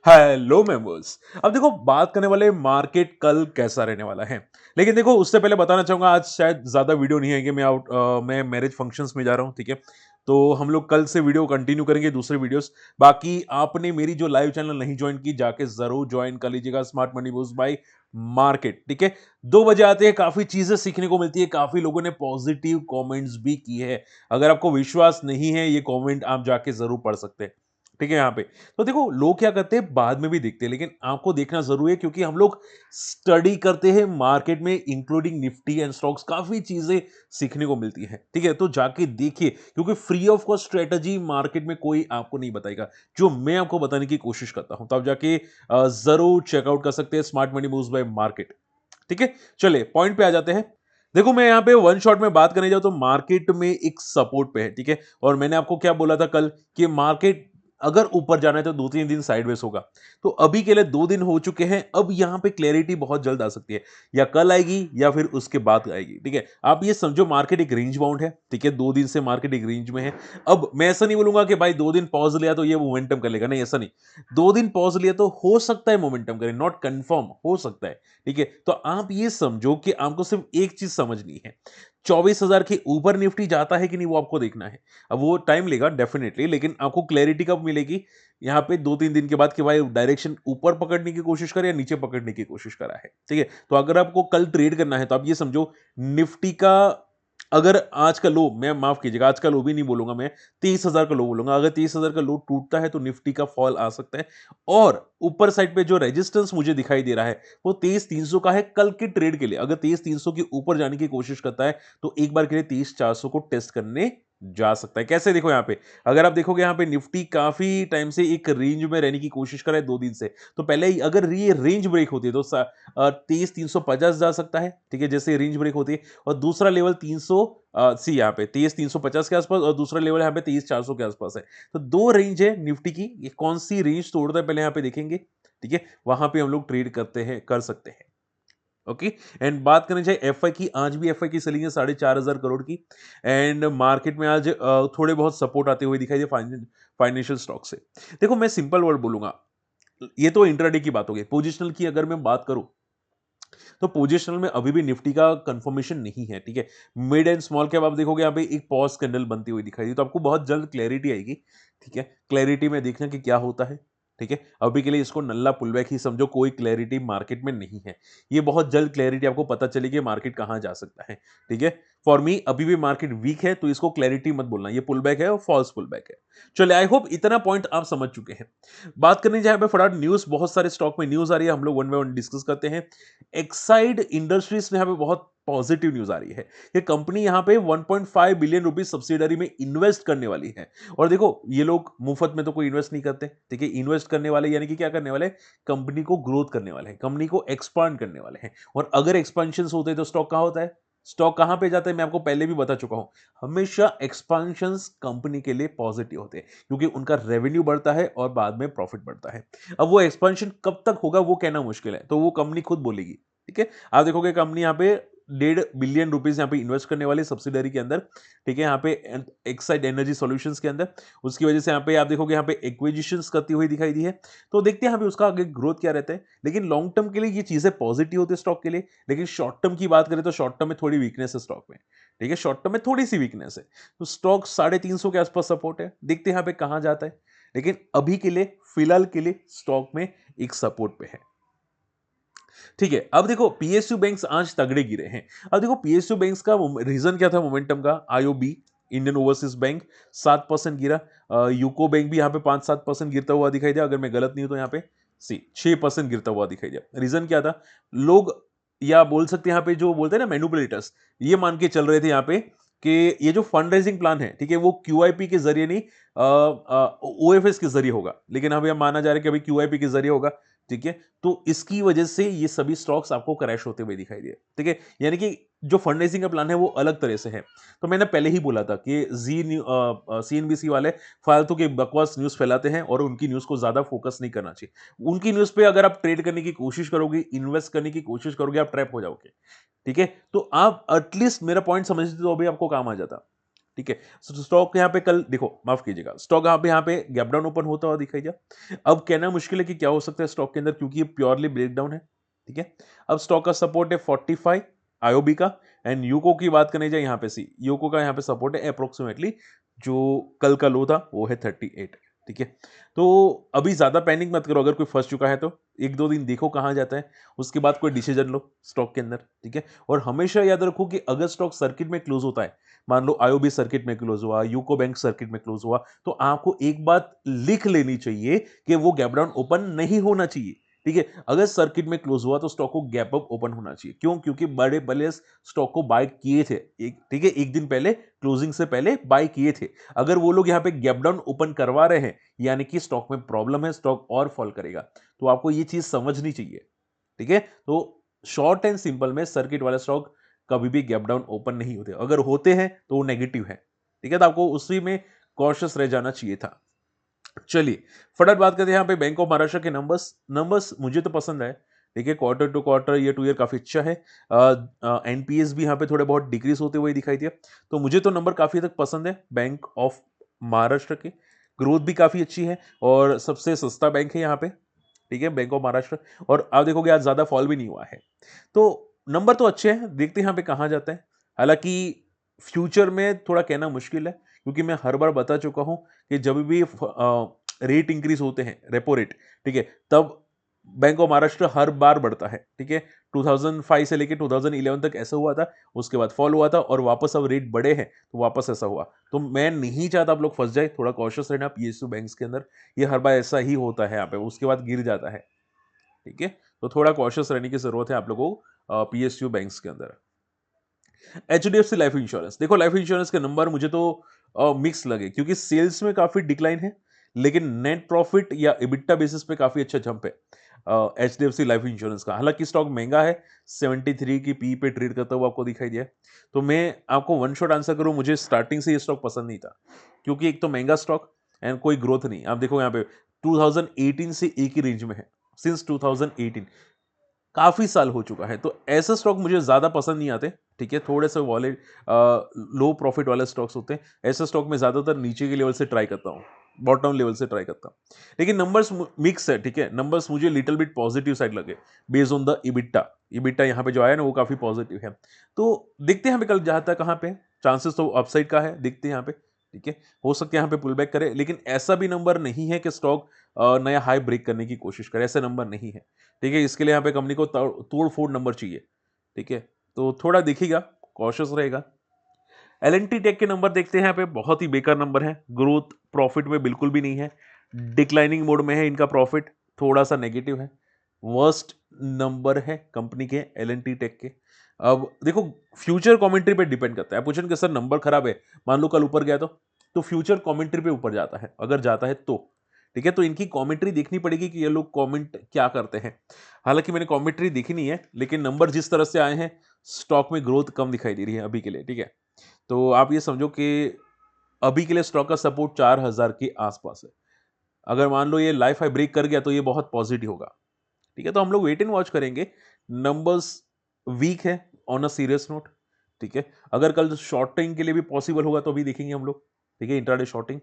Hello members. अब देखो बात करने वाले मार्केट कल कैसा रहने वाला है। लेकिन देखो उससे पहले बताना चाहूंगा आज शायद ज्यादा वीडियो नहीं आएंगे। मैं मैरिज फंक्शंस में जा रहा हूँ, ठीक है। तो हम लोग कल से वीडियो कंटिन्यू करेंगे दूसरे वीडियोस। बाकी आपने मेरी जो लाइव चैनल नहीं ज्वाइन की जाके जरूर ज्वाइन कर लीजिएगा, smart money boost bye market, ठीक है। 2 बजे आते हैं, काफी चीजें सीखने को मिलती है, काफी लोगों ने पॉजिटिव कॉमेंट्स भी की है। अगर आपको विश्वास नहीं है ये कॉमेंट आप जाके जरूर पढ़ सकते हैं, ठीक है। यहाँ पे तो देखो लोग क्या करते हैं बाद में भी देखते हैं, लेकिन आपको देखना जरूरी है क्योंकि हम लोग स्टडी करते हैं मार्केट में, इंक्लूडिंग निफ्टी एंड स्टॉक्स, काफी चीजें सीखने को मिलती है, ठीक है। तो जाके देखिए क्योंकि free of cost strategy market में कोई आपको नहीं बताएगा, जो मैं आपको बताने की कोशिश करता हूं। तो आप जाके जरूर चेकआउट कर सकते हैं smart money moves bye market, ठीक है। चलिए पॉइंट पे आ जाते हैं। देखो मैं यहाँ पे वन शॉट में बात करने जाऊँ तो मार्केट में एक सपोर्ट पे है, ठीक है। और मैंने आपको क्या बोला था कल कि मार्केट अगर ऊपर जाना है तो 2-3 दिन साइडवेज होगा। तो अभी के लिए 2 दिन हो चुके हैं, अब यहाँ पे क्लैरिटी बहुत जल्द आ सकती है, या कल आएगी या फिर उसके बाद आएगी, ठीक है। आप ये समझो मार्केट एक रेंज बाउंड है, ठीक है। 2 दिन से मार्केट एक रेंज में है। अब मैं ऐसा नहीं बोलूंगा कि भाई 2 दिन पॉज लिया तो ये मोमेंटम कर लेगा, नहीं ऐसा नहीं। 2 दिन पॉज लिया तो हो सकता है मोमेंटम करे, नॉट कंफर्म, हो सकता है, ठीक है। तो आप ये समझो कि आपको सिर्फ एक चीज समझनी है, 24,000 के ऊपर निफ्टी जाता है कि नहीं वो आपको देखना है। अब वो टाइम लेगा डेफिनेटली, लेकिन आपको क्लैरिटी कब मिलेगी, यहाँ पे 2-3 दिन के बाद कि भाई डायरेक्शन ऊपर पकड़ने की कोशिश करे या नीचे पकड़ने की कोशिश करा है, ठीक है। तो अगर आपको कल ट्रेड करना है तो आप ये समझो निफ्टी का, अगर आज का लो, मैं माफ कीजिएगा आज का लो भी नहीं बोलूंगा मैं, 23,000 का लो बोलूंगा। अगर 23,000 का लो टूटता है तो निफ्टी का फॉल आ सकता है। और ऊपर साइड पे जो रेजिस्टेंस मुझे दिखाई दे रहा है वो 23,300 का है कल के ट्रेड के लिए। अगर 23,300 के ऊपर जाने की कोशिश करता है तो एक बार के लिए 23,400 को टेस्ट करने जा सकता है। कैसे देखो यहाँ पे, अगर आप देखोगे यहाँ पे निफ्टी काफी टाइम से एक रेंज में रहने की कोशिश कर रहा है 2 दिन से। तो पहले ही अगर ये रेंज ब्रेक होती है तो 23,350 जा सकता है, ठीक है, जैसे रेंज ब्रेक होती है। और दूसरा लेवल 300 सी यहाँ पे 23,350 के आसपास, और दूसरा लेवल यहाँ पे 23,400 के आसपास है। तो दो रेंज है निफ्टी की, ये कौन सी रेंज तोड़ता है पहले यहाँ पे देखेंगे, ठीक है। वहां पे हम लोग ट्रेड करते हैं, कर सकते हैं, ओके। एंड बात करनी चाहिए एफआई की, आज भी एफआई की सेलिंग है 4,500 करोड़ की। एंड मार्केट में आज थोड़े बहुत सपोर्ट आते हुए दिखाई दे फाइनेंशियल स्टॉक से। देखो मैं सिंपल वर्ड बोलूंगा, ये तो इंट्राडे की बात हो गई। पोजिशनल की अगर मैं बात करूं तो पोजिशनल में अभी भी निफ्टी का कंफर्मेशन नहीं है, ठीक है। मिड एंड स्मॉल कैप आप देखोगे यहाँ पे एक पॉज कैंडल बनती हुई दिखाई दी, तो आपको बहुत जल्द क्लैरिटी आएगी, ठीक है। क्लैरिटी में देखना कि क्या होता है, ठीक है। अभी के लिए इसको नल्ला पुलबैक ही समझो, कोई क्लैरिटी मार्केट में नहीं है। ये बहुत जल्द क्लैरिटी आपको पता चलेगी मार्केट कहां जा सकता है, ठीक है। फॉर मी अभी भी मार्केट वीक है तो इसको क्लैरिटी मत बोलना, ये पुलबैक है और फॉल्स पुलबैक है। चलिए आई होप इतना पॉइंट आप समझ चुके हैं। बात करनी जहां पे फटाफट न्यूज, बहुत सारे स्टॉक में न्यूज आ रही है, हम लोग वन बाय वन डिस्कस करते हैं। एक्साइड इंडस्ट्रीज में यहाँ पे बहुत पॉजिटिव न्यूज आ रही है। ये कंपनी यहाँ पे 1.5 बिलियन रुपीज सब्सिडरी में इन्वेस्ट करने वाली है। और देखो ये लोग मुफ्त में तो कोई इन्वेस्ट नहीं करते, ठीक है। इन्वेस्ट करने वाले यानी कि क्या करने वाले, कंपनी को ग्रोथ करने वाले हैं, कंपनी को एक्सपांड करने वाले हैं। और अगर एक्सपेंशन होते हैं तो स्टॉक कहां होता है, स्टॉक कहां पे जाता है, मैं आपको पहले भी बता चुका हूं। हमेशा एक्सपेंशन कंपनी के लिए पॉजिटिव होते हैं क्योंकि उनका रेवेन्यू बढ़ता है और बाद में प्रॉफिट बढ़ता है। अब वो एक्सपेंशन कब तक होगा वो कहना मुश्किल है, तो वो कंपनी खुद बोलेगी, ठीक है। आप देखोगे कंपनी यहाँ पे 1.5 बिलियन रुपीज यहाँ पे इन्वेस्ट करने वाली सब्सिडरी के अंदर, ठीक है, यहाँ पे एक्साइड एनर्जी सॉल्यूशंस के अंदर। उसकी वजह से यहाँ पे आप देखोगे यहाँ पे एक्विजिशंस करती हुई दिखाई दी है। तो देखते हैं यहाँ पे उसका आगे ग्रोथ क्या रहता है। लेकिन लॉन्ग टर्म के लिए ये चीजें पॉजिटिव होती है स्टॉक के लिए। लेकिन शॉर्ट टर्म की बात करें तो शॉर्ट टर्म में थोड़ी वीकनेस है स्टॉक में, ठीक है। शॉर्ट टर्म में थोड़ी सी वीकनेस है, तो स्टॉक 350 के आसपास सपोर्ट है, देखते हैं यहाँ पे कहाँ जाता है। लेकिन अभी के लिए फिलहाल के लिए स्टॉक में एक सपोर्ट पे है, ठीक है। अब देखो पीएसयू बैंक्स आज तगड़े गिरे हैं। अब देखो पीएसयू बैंक्स का रीजन क्या था मोमेंटम का, आईओबी इंडियन ओवरसीज बैंक 7% गिरा। यूको बैंक भी यहाँ पे 5-7% गिरता हुआ दिखाई दिया, अगर मैं गलत नहीं हूं तो यहाँ पे 6% गिरता हुआ दिखाई दिया। रीजन क्या था, लोग या बोल सकते हैं यहाँ पे जो बोलते हैं ना मैनिपुलेटर्स, ये मान के चल रहे थे यहाँ पे कि ये जो फंड रेजिंग प्लान है, ठीक है, वो क्यूआईपी के जरिए नहीं ओएफएस के जरिए होगा। लेकिन अभी हम माना जा रहा है कि अभी क्यूआईपी के जरिए होगा, ठीक है। तो इसकी वजह से ये सभी स्टॉक्स आपको क्रैश होते हुए दिखाई दिए, ठीक है। यानी कि जो फंड रेजिंग का प्लान है वो अलग तरह से है। तो मैंने पहले ही बोला था कि सीएनबीसी वाले फालतू के बकवास न्यूज फैलाते हैं और उनकी न्यूज को ज्यादा फोकस नहीं करना चाहिए। उनकी न्यूज पे अगर आप ट्रेड करने की कोशिश करोगे, इन्वेस्ट करने की कोशिश करोगे, आप ट्रैप हो जाओगे, ठीक है। तो आप एटलीस्ट मेरा पॉइंट समझते तो अभी आपको काम आ जाता, ठीक है। स्टॉक यहाँ पे कल देखो, माफ कीजिएगा, स्टॉक यहाँ पे गैप डाउन ओपन होता हुआ दिखाई दिया। अब कहना मुश्किल है कि क्या हो सकता है स्टॉक के अंदर, क्योंकि ये प्योरली ब्रेकडाउन है, ठीक है। अब स्टॉक का सपोर्ट है 45 आईओबी का, एंड यूको की बात करने जाए यहाँ पे, सी यूको का यहाँ पे सपोर्ट है अप्रोक्सीमेटली, जो कल का लो था वो है 38, ठीक है। तो अभी ज्यादा पैनिक मत करो, अगर कोई फंस चुका है तो एक दो दिन देखो कहाँ जाता है, उसके बाद कोई डिसीजन लो स्टॉक के अंदर, ठीक है। और हमेशा याद रखो कि अगर स्टॉक सर्किट में क्लोज होता है, मान लो आईओबी सर्किट में क्लोज हुआ, यूको बैंक सर्किट में क्लोज हुआ, तो आपको एक बात लिख लेनी चाहिए कि वो गैप डाउन ओपन नहीं होना चाहिए, ठीक है। अगर सर्किट में क्लोज हुआ तो स्टॉक को गैप अप ओपन होना चाहिए, क्यों? क्योंकि बड़े बड़े स्टॉक को बाय किए थे, एक, ठीक है, एक दिन पहले क्लोजिंग से पहले बाय किए थे। अगर वो लोग यहाँ पे गैप डाउन ओपन करवा रहे हैं, यानी कि स्टॉक में प्रॉब्लम है, स्टॉक और फॉल करेगा, तो आपको ये चीज समझनी चाहिए, ठीक है। तो शॉर्ट एंड सिंपल में सर्किट वाले स्टॉक कभी भी गैप डाउन ओपन नहीं होते, अगर होते हैं तो वो नेगेटिव है, ठीक है। तो आपको उसी में कॉशियस रह जाना चाहिए था। चलिए फटाफट बात करते हैं यहाँ पे बैंक ऑफ महाराष्ट्र के नंबर्स। नंबर्स मुझे तो पसंद है, ठीक है। Quarter to quarter, year to year काफी अच्छा है। एनपीएस भी यहाँ पे थोड़े बहुत डिक्रीज होते हुए दिखाई दिया, तो मुझे तो नंबर काफी हद तक पसंद है बैंक ऑफ महाराष्ट्र के। ग्रोथ भी काफी अच्छी है और सबसे सस्ता बैंक है यहाँ पे, ठीक है, बैंक ऑफ महाराष्ट्र। और आप देखोगे आज ज्यादा फॉल भी नहीं हुआ है, तो नंबर तो अच्छे हैं, देखते हैं यहाँ पे कहाँ जाता है। हालांकि फ्यूचर में थोड़ा कहना मुश्किल है, क्योंकि मैं हर बार बता चुका हूं कि जब भी रेट इंक्रीज होते हैं, रेपो रेट, ठीक है, तब बैंक ऑफ महाराष्ट्र हर बार बढ़ता है, ठीक है। 2005 से लेकर 2011 तक ऐसा हुआ था, उसके बाद फॉल हुआ था, और वापस अब रेट बढ़े हैं तो वापस ऐसा हुआ। तो मैं नहीं चाहता आप लोग फंस जाए, थोड़ा कॉशियस रहना पीएसयू बैंक्स के अंदर, ये हर बार ऐसा ही होता है यहाँ पे, उसके बाद गिर जाता है, ठीक है। तो थोड़ा कॉशियस रहने की जरूरत है आप लोगों को पीएसयू बैंक्स के अंदर। एचडीएफसी लाइफ इंश्योरेंस, देखो लाइफ इंश्योरेंस के नंबर मुझे तो मिक्स लगे, क्योंकि सेल्स में काफी डिक्लाइन है, लेकिन नेट प्रॉफिट या इबिट्टा बेसिस पे काफी अच्छा जंप है एचडीएफसी लाइफ इंश्योरेंस का। हालांकि स्टॉक महंगा है, 73 की पी पे ट्रेड करता हुआ आपको दिखाई दिया है। तो मैं आपको वन शॉट आंसर करूं, मुझे स्टार्टिंग से ये स्टॉक पसंद नहीं था, क्योंकि एक तो महंगा स्टॉक एंड कोई ग्रोथ नहीं। आप देखो यहाँ पे 2018 से एक ही रेंज में है, सिंस 2018, काफी साल हो चुका है। तो ऐसे स्टॉक मुझे ज्यादा पसंद नहीं आते, ठीक है। थोड़े से वॉलेट लो प्रॉफिट वाले स्टॉक्स होते हैं, ऐसे स्टॉक में ज्यादातर नीचे के लेवल से ट्राई करता हूँ, बॉटम लेवल से ट्राई करता हूँ। लेकिन नंबर्स मिक्स है, ठीक है। नंबर्स मुझे लिटिल बिट पॉजिटिव साइड लगे, based on the EBITDA. EBITDA यहाँ पे जो आया ना वो काफी पॉजिटिव है। तो देखते हैं यहाँ पे कल जाता है कहाँ पे, चांसेस तो अपसाइड का है, देखते हैं यहाँ पे, ठीक है। हो सकता है यहाँ पे पुल बैक करे, लेकिन ऐसा भी नंबर नहीं है कि स्टॉक नया हाई ब्रेक करने की कोशिश करे, ऐसा नंबर नहीं है, ठीक है। इसके लिए यहाँ पे कंपनी को तोड़ फोड़ नंबर चाहिए, ठीक है। तो थोड़ा देखिएगा, कॉशियस रहेगा। एलएनटी टेक के नंबर देखते हैं, यहाँ पे बहुत ही बेकार नंबर है, ग्रोथ प्रॉफिट में बिल्कुल भी नहीं है, डिक्लाइनिंग मोड में है, इनका प्रॉफिट थोड़ा सा नेगेटिव है, वर्स्ट नंबर है कंपनी के एलएनटी टेक के। अब देखो फ्यूचर कमेंट्री पे डिपेंड करता है, आप पूछेंगे सर नंबर खराब है, मान लो कल ऊपर गया तो फ्यूचर कमेंट्री पे ऊपर जाता है, अगर जाता है तो, ठीक है। तो इनकी कमेंट्री देखनी पड़ेगी कि ये लोग कमेंट क्या करते हैं। हालांकि मैंने कमेंट्री देखी नहीं है, लेकिन नंबर जिस तरह से आए हैं, स्टॉक में ग्रोथ कम दिखाई दे रही है अभी के लिए, ठीक है। तो आप ये समझो कि अभी के लिए स्टॉक का सपोर्ट 4000 के आसपास है। अगर मान लो ये लाइफ हाई ब्रेक कर गया तो ये बहुत पॉजिटिव होगा, ठीक है। तो हम लोग वेट एंड वॉच करेंगे। नंबर्स वीक है ऑन अ सीरियस नोट, ठीक है। अगर कल शॉर्टिंग के लिए भी पॉसिबल होगा तो भी देखेंगे हम लोग, ठीक है, इंट्राडे शॉर्टिंग,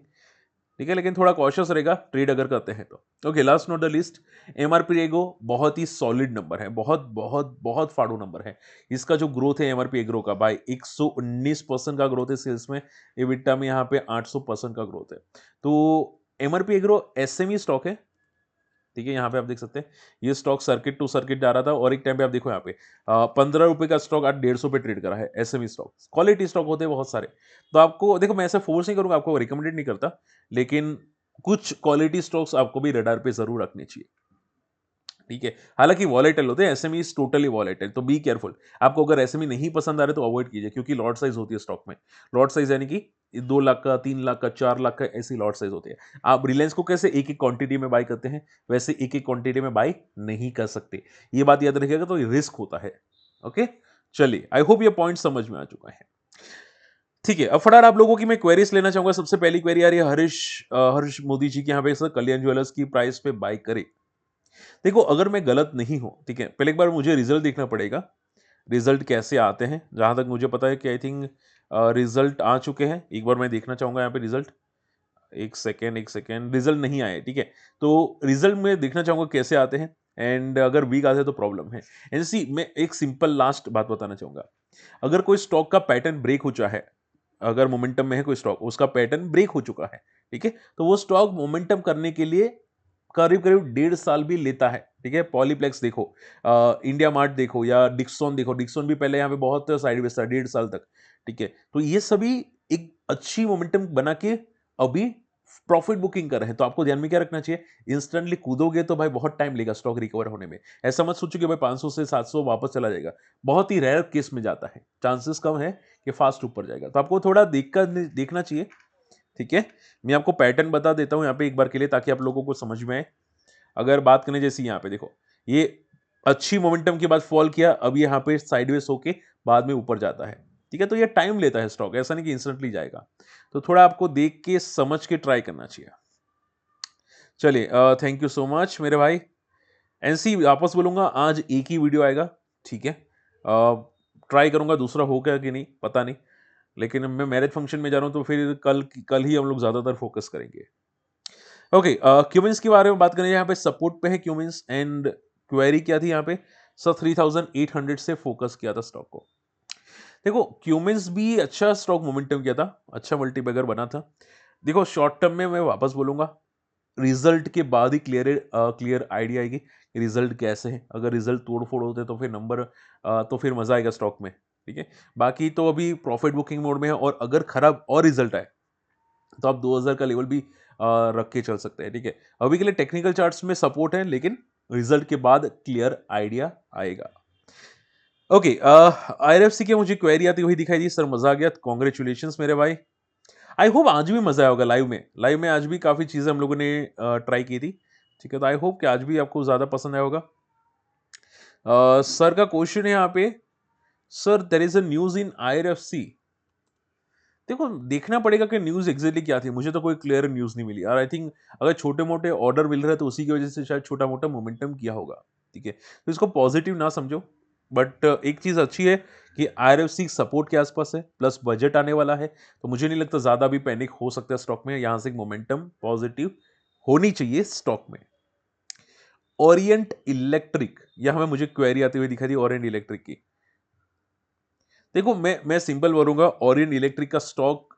ठीक है। लेकिन थोड़ा कॉशियस रहेगा ट्रेड अगर करते हैं तो। Okay, last not the list, MRP agro बहुत ही सॉलिड नंबर है, बहुत बहुत बहुत फाड़ू नंबर है। इसका जो ग्रोथ है एमआरपी एग्रो का भाई 119% का ग्रोथ है सेल्स में, एबिटा में यहाँ पे 800% का ग्रोथ है। तो एमआरपी एग्रो एसएमई स्टॉक है, ठीक है। यहाँ पे आप देख सकते हैं ये स्टॉक सर्किट टू सर्किट जा रहा था, और एक टाइम पे आप देखो यहाँ पे 15 रुपए का स्टॉक आज 150 पे ट्रेड करा है। एसएमई स्टॉक क्वालिटी स्टॉक होते हैं बहुत सारे, तो आपको देखो मैं ऐसे फोर्स नहीं करूंगा, आपको रिकमेंडेड नहीं करता, लेकिन कुछ क्वालिटी स्टॉक्स आपको भी रडार पे जरूर रखने चाहिए, ठीक है। हालांकि वॉलेटाइल होते हैं एसएमई, इज टोटली वॉलेटाइल, तो बी केयरफुल। आपको अगर एसएमई नहीं पसंद आ रहे तो अवॉइड कीजिए, क्योंकि लॉट साइज होती है स्टॉक में। लॉट साइज यानी कि 2 लाख का, 3 लाख का, 4 लाख का, ऐसी लॉट साइज होती है। आप रिलायंस को कैसे एक एक क्वांटिटी में बाय करते हैं, वैसे एक एक क्वांटिटी में बाय नहीं कर सकते, ये बात याद रखिएगा, तो रिस्क होता है। ओके, चलिए, आई होप ये पॉइंट समझ में आ चुका है, ठीक है। अब फटाफट आप लोगों की मैं क्वेरीज लेना चाहूंगा। सबसे पहली क्वेरी आ रही है हर्ष मोदी जी की, यहाँ पे सर कल्याण ज्वेलर्स की प्राइस पे बाय करे। देखो अगर मैं गलत नहीं हूं, ठीक है, पहले एक बार मुझे रिजल्ट देखना पड़ेगा, रिजल्ट कैसे आते हैं। जहां तक मुझे पता है कि आई थिंक रिजल्ट आ चुके हैं, एक बार मैं देखना चाहूंगा यहाँ पे रिजल्ट। एक सेकेंड, रिजल्ट नहीं आए, ठीक है। तो रिजल्ट में देखना चाहूंगा कैसे आते हैं, एंड अगर वीक आते हैं तो प्रॉब्लम है। एनसी मैं एक सिंपल लास्ट बात बताना चाहूंगा, अगर कोई स्टॉक का पैटर्न ब्रेक हो चुका है, अगर मोमेंटम में है कोई स्टॉक, उसका पैटर्न ब्रेक हो चुका है, ठीक है, तो वो स्टॉक मोमेंटम करने के लिए करीब करीब 1.5 साल भी लेता है, ठीक है। पॉलीप्लेक्स देखो, इंडिया मार्ट देखो, या डिक्सॉन देखो, डिक्सॉन भी पहले यहाँ पे बहुत साइडवेज था 1.5 साल तक, ठीक है। तो ये सभी एक अच्छी मोमेंटम बना के अभी प्रॉफिट बुकिंग कर रहे हैं। तो आपको ध्यान में क्या रखना चाहिए, इंस्टेंटली कूदोगे तो भाई बहुत टाइम लेगा स्टॉक रिकवर होने में। ऐसा मत सोचो कि भाई 500 से 700 वापस चला जाएगा, बहुत ही रेयर केस में जाता है, चांसेस कम है कि फास्ट ऊपर जाएगा। तो आपको थोड़ा देखना चाहिए, ठीक है। मैं आपको पैटर्न बता देता हूं यहाँ पे एक बार के लिए, ताकि आप लोगों को समझ में आए। अगर बात करें जैसे यहाँ पे देखो, ये अच्छी मोमेंटम के बाद फॉल किया, अब यहाँ पे साइडवेज होके बाद में ऊपर जाता है, ठीक है। तो ये टाइम लेता है स्टॉक, ऐसा नहीं कि इंस्टेंटली जाएगा। तो थोड़ा आपको देख के समझ के ट्राई करना चाहिए। चलिए, थैंक यू सो मच मेरे भाई। एनसी वापस बोलूंगा, आज एक ही वीडियो आएगा, ठीक है। ट्राई करूंगा दूसरा हो गया कि नहीं पता नहीं, लेकिन मैं मैरिज फंक्शन में जा रहा हूं तो फिर कल ही हम लोग ज्यादातर फोकस करेंगे। ओके, क्यूमिंस के बारे में बात करें, यहाँ पे सपोर्ट पे है क्यूमिंस, एंड क्वेरी क्या थी यहाँ पे सर, 3800 से फोकस किया था स्टॉक को। देखो क्यूमिंस भी अच्छा स्टॉक मोमेंटम किया था, अच्छा मल्टीबैगर बना था। देखो शॉर्ट टर्म में मैं वापस बोलूंगा, रिजल्ट के बाद ही क्लियर आइडिया आएगी कि रिजल्ट कैसे है। अगर रिजल्ट तोड़ फोड़ होते तो फिर नंबर तो फिर मजा आएगा स्टॉक में, ठीक है। बाकी तो अभी प्रॉफिट बुकिंग मोड में है, और अगर खराब और रिजल्ट आए तो आप 2000 का लेवल भी रख के चल सकते हैं, ठीक है। अभी के लिए टेक्निकल चार्ट्स में सपोर्ट है, लेकिन रिजल्ट के बाद क्लियर आइडिया आएगा। ओके, आईआरएफसी की मुझे क्वेरी आती हुई दिखाई दी, सर मजा आ गया, कॉन्ग्रेचुलेशंस मेरे भाई। आई होप आज भी मजा आया होगा लाइव में आज भी काफी चीजें हम लोगों ने ट्राई की थी, ठीक है। तो आई होप कि आज भी आपको ज्यादा पसंद आया होगा। सर का क्वेश्चन है यहाँ पे, sir there is a news in IRFC. देखो देखना पड़ेगा कि न्यूज एग्जैक्टली क्या थी, मुझे तो कोई क्लियर न्यूज नहीं मिली, और आई थिंक अगर छोटे मोटे ऑर्डर मिल रहे हैं तो उसी की वजह से शायद छोटा मोटा मोमेंटम किया होगा, ठीक है। तो इसको पॉजिटिव ना समझो, बट एक चीज अच्छी है कि आईआरएफसी सपोर्ट के आसपास है, प्लस बजट आने वाला है, तो मुझे नहीं लगता ज्यादा भी पैनिक हो सकता है स्टॉक में। यहां से मोमेंटम पॉजिटिव होनी चाहिए स्टॉक में। ओरिएंट इलेक्ट्रिक, यहां में मुझे क्वेरी आती हुई दिखाई दी ओरिएंट इलेक्ट्रिक की। देखो मैं सिंपल बोलूंगा, ओरिएंट इलेक्ट्रिक का स्टॉक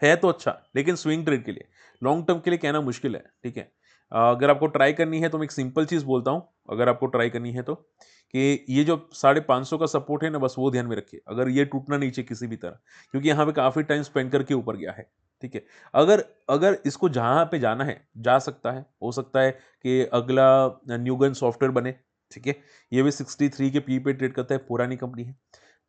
है तो अच्छा, लेकिन स्विंग ट्रेड के लिए, लॉन्ग टर्म के लिए कहना मुश्किल है, ठीक है। अगर आपको ट्राई करनी है तो मैं एक सिंपल चीज बोलता हूं, अगर आपको ट्राई करनी है तो, कि ये जो 550 का सपोर्ट है ना, बस वो ध्यान में रखिए, अगर ये टूटना नहीं चाहिए किसी भी तरह, क्योंकि यहाँ पे काफी टाइम स्पेंड करके ऊपर गया है, ठीक है। अगर अगर इसको जहां पे जाना है जा सकता है, हो सकता है कि अगला न्यूगन सॉफ्टवेयर बने, ठीक है। ये भी 63 के पी पे ट्रेड करता है, पुरानी कंपनी है।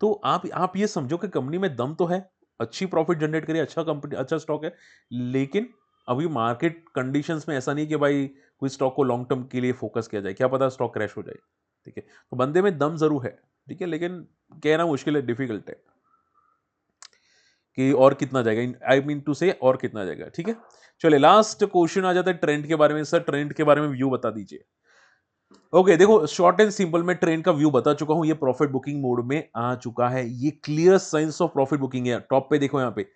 तो आप ये समझो कि कंपनी में दम तो है, अच्छी प्रॉफिट जनरेट करे, अच्छा कंपनी, अच्छा स्टॉक है, लेकिन अभी मार्केट कंडीशंस में ऐसा नहीं कि भाई कोई स्टॉक को लॉन्ग टर्म के लिए फोकस किया जाए, क्या पता स्टॉक क्रैश हो जाए, ठीक है। तो बंदे में दम जरूर है, ठीक है, लेकिन कहना मुश्किल है, डिफिकल्ट है कि और कितना जाएगा, आई मीन टू से और कितना जाएगा, ठीक है। चलिए लास्ट क्वेश्चन आ जाता है ट्रेंड के बारे में। सर ट्रेंड के बारे में व्यू बता दीजिए। ओके देखो, शॉर्ट एंड सिंपल में ट्रेंड का व्यू बता चुका हूं, ये प्रॉफिट बुकिंग मोड में आ चुका है, ये clear signs of profit booking है। टॉप पे देखो यहाँ पे,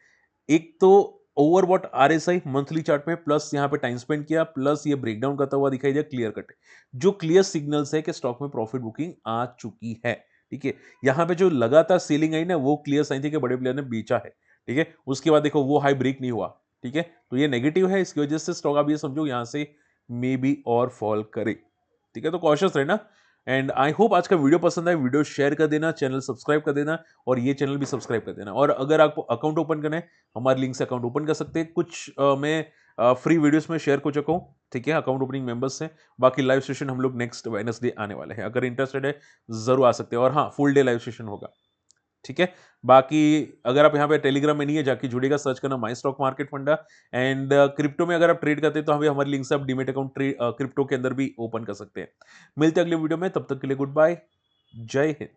एक तो ओवरबॉट आरएसआई मंथली चार्ट में, प्लस यहाँ पे टाइम स्पेंड किया, प्लस ये ब्रेकडाउन करता हुआ दिखाई दिया क्लियर कट, जो क्लियर सिग्नल्स है कि स्टॉक में प्रॉफिट बुकिंग आ चुकी है, ठीक है। यहाँ पे जो लगातार सेलिंग आई ना, वो क्लियर साइन थी कि बड़े प्लेयर ने बेचा है, ठीक है। उसके बाद देखो वो हाई ब्रेक नहीं हुआ, ठीक है। तो ये नेगेटिव है, इसकी वजह से स्टॉक आप ये समझो यहाँ से मे बी और फॉल करे, ठीक है। तो कॉशियस रहना, एंड आई होप आज का वीडियो पसंद आए, वीडियो शेयर कर देना, चैनल सब्सक्राइब कर देना, और ये चैनल भी सब्सक्राइब कर देना। और अगर आपको अकाउंट ओपन करना है, हमारे लिंक से अकाउंट ओपन कर सकते हैं। कुछ मैं फ्री वीडियोस में शेयर कर चुका हूँ, ठीक है, अकाउंट ओपनिंग मेंबर्स से। बाकी लाइव सेशन हम लोग नेक्स्ट वेडनेसडे आने वाले हैं, अगर इंटरेस्टेड है जरूर आ सकते हैं, और हाँ फुल डे लाइव सेशन होगा, ठीक है। बाकी अगर आप यहाँ पे टेलीग्राम में नहीं है, जाके जुड़ेगा, सर्च करना माई स्टॉक मार्केट फंडा। एंड क्रिप्टो में अगर आप ट्रेड करते हैं तो हमें हमारी लिंक से आप डीमेट अकाउंट क्रिप्टो के अंदर भी ओपन कर सकते हैं। मिलते हैं अगले वीडियो में, तब तक के लिए गुड बाय, जय हिंद।